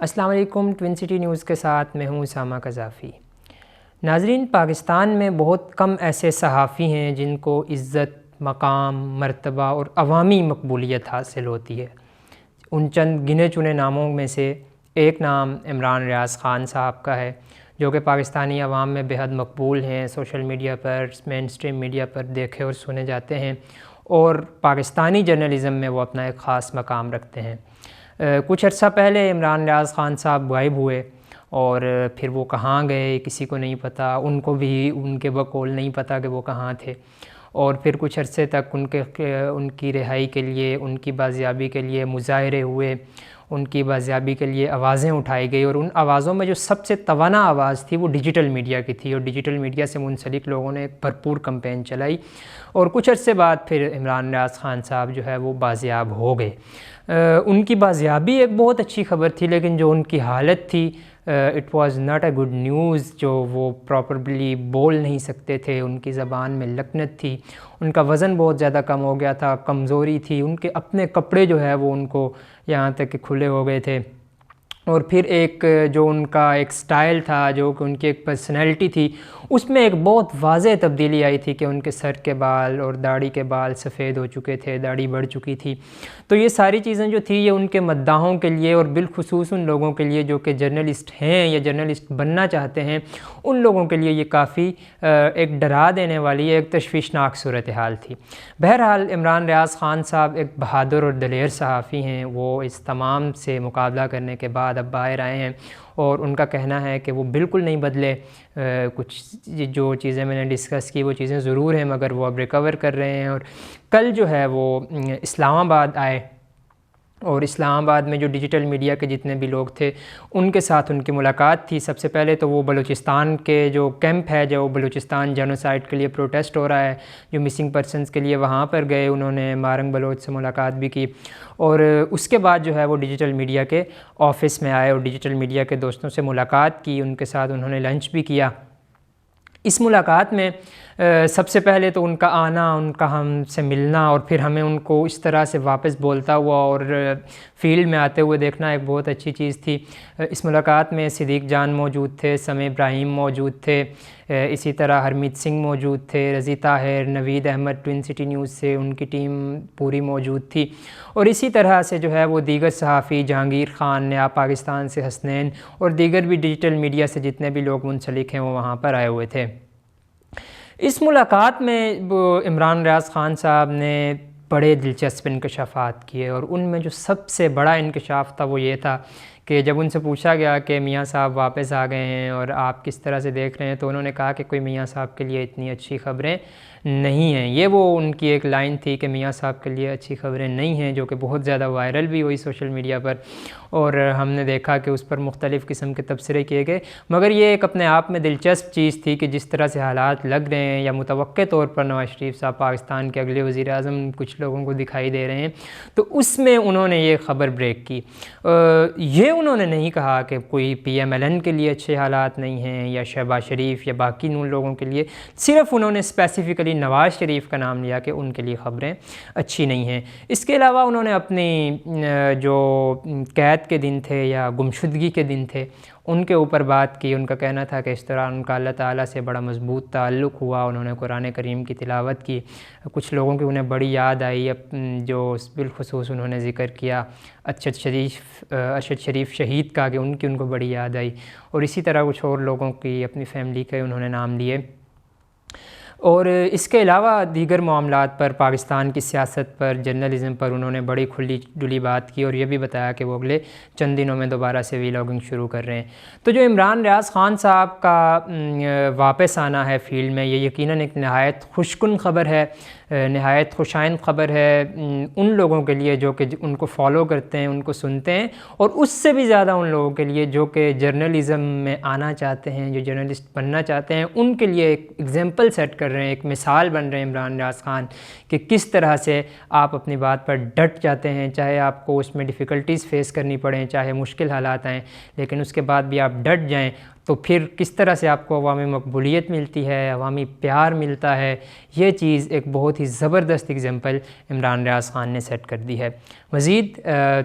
السلام علیکم، twin city news کے ساتھ میں ہوں اسامہ قذافی۔ ناظرین، پاکستان میں بہت کم ایسے صحافی ہیں جن کو عزت، مقام، مرتبہ اور عوامی مقبولیت حاصل ہوتی ہے۔ ان چند گنے چنے ناموں میں سے ایک نام عمران ریاض خان صاحب کا ہے، جو کہ پاکستانی عوام میں بے حد مقبول ہیں، سوشل میڈیا پر، مین اسٹریم میڈیا پر دیکھے اور سنے جاتے ہیں، اور پاکستانی جرنلزم میں وہ اپنا ایک خاص مقام رکھتے ہیں۔ کچھ عرصہ پہلے عمران ریاض خان صاحب غائب ہوئے، اور پھر وہ کہاں گئے کسی کو نہیں پتہ، ان کو بھی ان کے بقول نہیں پتہ کہ وہ کہاں تھے۔ اور پھر کچھ عرصے تک ان کی رہائی کے لیے، ان کی بازیابی کے لیے مظاہرے ہوئے، ان کی بازیابی کے لیے آوازیں اٹھائی گئی، اور ان آوازوں میں جو سب سے توانا آواز تھی وہ ڈیجیٹل میڈیا کی تھی، اور ڈیجیٹل میڈیا سے منسلک لوگوں نے ایک بھرپور کمپین چلائی، اور کچھ عرصے بعد پھر عمران ریاض خان صاحب جو ہے وہ بازیاب ہو گئے۔ ان کی بازیابی ایک بہت اچھی خبر تھی، لیکن جو ان کی حالت تھی it was not a good news, جو وہ پراپرلی بول نہیں سکتے تھے، ان کی زبان میں لکنت تھی، ان کا وزن بہت زیادہ کم ہو گیا تھا، کمزوری تھی، ان کے اپنے کپڑے جو ہے وہ ان کو یہاں تک کہ کھلے ہو گئے تھے، اور پھر ایک جو ان کا ایک سٹائل تھا، جو کہ ان کی ایک پرسنالٹی تھی، اس میں ایک بہت واضح تبدیلی آئی تھی کہ ان کے سر کے بال اور داڑھی کے بال سفید ہو چکے تھے، داڑھی بڑھ چکی تھی۔ تو یہ ساری چیزیں جو تھی، یہ ان کے مداحوں کے لیے، اور بالخصوص ان لوگوں کے لیے جو کہ جرنلسٹ ہیں یا جرنلسٹ بننا چاہتے ہیں، ان لوگوں کے لیے یہ کافی ایک ڈرا دینے والی، ایک تشویشناک صورتحال تھی۔ بہرحال عمران ریاض خان صاحب ایک بہادر اور دلیر صحافی ہیں، وہ اس تمام سے مقابلہ کرنے کے بعد اب باہر آئے ہیں، اور ان کا کہنا ہے کہ وہ بالکل نہیں بدلے۔ کچھ جو چیزیں میں نے ڈسکس کی وہ چیزیں ضرور ہیں، مگر وہ اب ریکور کر رہے ہیں، اور کل جو ہے وہ اسلام آباد آئے، اور اسلام آباد میں جو ڈیجیٹل میڈیا کے جتنے بھی لوگ تھے ان کے ساتھ ان کی ملاقات تھی۔ سب سے پہلے تو وہ بلوچستان کے جو کیمپ ہے، جو بلوچستان جینوسائیڈ کے لیے پروٹیسٹ ہو رہا ہے، جو مسنگ پرسنز کے لیے، وہاں پر گئے، انہوں نے مارنگ بلوچ سے ملاقات بھی کی، اور اس کے بعد جو ہے وہ ڈیجیٹل میڈیا کے آفس میں آئے اور ڈیجیٹل میڈیا کے دوستوں سے ملاقات کی، ان کے ساتھ انہوں نے لنچ بھی کیا۔ اس ملاقات میں سب سے پہلے تو ان کا آنا، ان کا ہم سے ملنا، اور پھر ہمیں ان کو اس طرح سے واپس بولتا ہوا اور فیلڈ میں آتے ہوئے دیکھنا ایک بہت اچھی چیز تھی۔ اس ملاقات میں صدیق جان موجود تھے، سمیع ابراہیم موجود تھے، اسی طرح ہرمیت سنگھ موجود تھے، رضی طاہر، نوید احمد ٹوین سٹی نیوز سے ان کی ٹیم پوری موجود تھی، اور اسی طرح سے جو ہے وہ دیگر صحافی، جہانگیر خان، نیا پاکستان سے حسنین، اور دیگر بھی ڈیجیٹل میڈیا سے جتنے بھی لوگ منسلک ہیں وہ وہاں پر آئے ہوئے تھے۔ اس ملاقات میں عمران ریاض خان صاحب نے بڑے دلچسپ انکشافات کیے، اور ان میں جو سب سے بڑا انکشاف تھا وہ یہ تھا کہ جب ان سے پوچھا گیا کہ میاں صاحب واپس آ گئے ہیں اور آپ کس طرح سے دیکھ رہے ہیں، تو انہوں نے کہا کہ کوئی میاں صاحب کے لیے اتنی اچھی خبریں نہیں ہیں۔ یہ وہ ان کی ایک لائن تھی کہ میاں صاحب کے لیے اچھی خبریں نہیں ہیں، جو کہ بہت زیادہ وائرل بھی ہوئی سوشل میڈیا پر، اور ہم نے دیکھا کہ اس پر مختلف قسم کے تبصرے کیے گئے، مگر یہ ایک اپنے آپ میں دلچسپ چیز تھی کہ جس طرح سے حالات لگ رہے ہیں، یا متوقع طور پر نواز شریف صاحب پاکستان کے اگلے وزیر اعظم کچھ لوگوں کو دکھائی دے رہے ہیں، تو اس میں انہوں نے یہ خبر بریک کی۔ یہ انہوں نے نہیں کہا کہ کوئی پی ایم ایل این کے لیے اچھے حالات نہیں ہیں، یا شہباز شریف یا باقی نون لوگوں کے لیے، صرف انہوں نے اسپیسیفکلی نواز شریف کا نام لیا کہ ان کے لیے خبریں اچھی نہیں ہیں۔ اس کے علاوہ انہوں نے اپنی جو قید کے دن تھے یا گمشدگی کے دن تھے ان کے اوپر بات کی۔ ان کا کہنا تھا کہ اس طرح ان کا اللہ تعالیٰ سے بڑا مضبوط تعلق ہوا، انہوں نے قرآن کریم کی تلاوت کی، کچھ لوگوں کی انہیں بڑی یاد آئی، جو بالخصوص انہوں نے ذکر کیا ارشد شریف شہید کا، کہ ان کو بڑی یاد آئی، اور اسی طرح کچھ اور لوگوں کی اپنی فیملی کے انہوں نے نام لیے۔ اور اس کے علاوہ دیگر معاملات پر، پاکستان کی سیاست پر، جرنلزم پر انہوں نے بڑی کھلی ڈلی بات کی، اور یہ بھی بتایا کہ وہ اگلے چند دنوں میں دوبارہ سے ویلاگنگ شروع کر رہے ہیں۔ تو جو عمران ریاض خان صاحب کا واپس آنا ہے فیلڈ میں، یہ یقیناً ایک نہایت خوشکن خبر ہے، نہایت خوشائند خبر ہے ان لوگوں کے لیے جو کہ ان کو فالو کرتے ہیں، ان کو سنتے ہیں، اور اس سے بھی زیادہ ان لوگوں کے لیے جو کہ جرنلزم میں آنا چاہتے ہیں، جو جرنلسٹ بننا چاہتے ہیں، ان کے لیے ایک ایگزامپل سیٹ کر رہے ہیں، ایک مثال بن رہے ہیں عمران ریاض خان کہ کس طرح سے آپ اپنی بات پر ڈٹ جاتے ہیں، چاہے آپ کو اس میں ڈیفیکلٹیز فیس کرنی پڑیں، چاہے مشکل حالات آئیں، لیکن اس کے بعد بھی آپ ڈٹ جائیں تو پھر کس طرح سے آپ کو عوامی مقبولیت ملتی ہے، عوامی پیار ملتا ہے۔ یہ چیز ایک بہت ہی زبردست اگزامپل عمران ریاض خان نے سیٹ کر دی ہے۔ مزید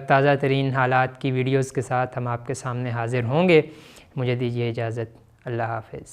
تازہ ترین حالات کی ویڈیوز کے ساتھ ہم آپ کے سامنے حاضر ہوں گے۔ مجھے دیجیے اجازت، اللہ حافظ۔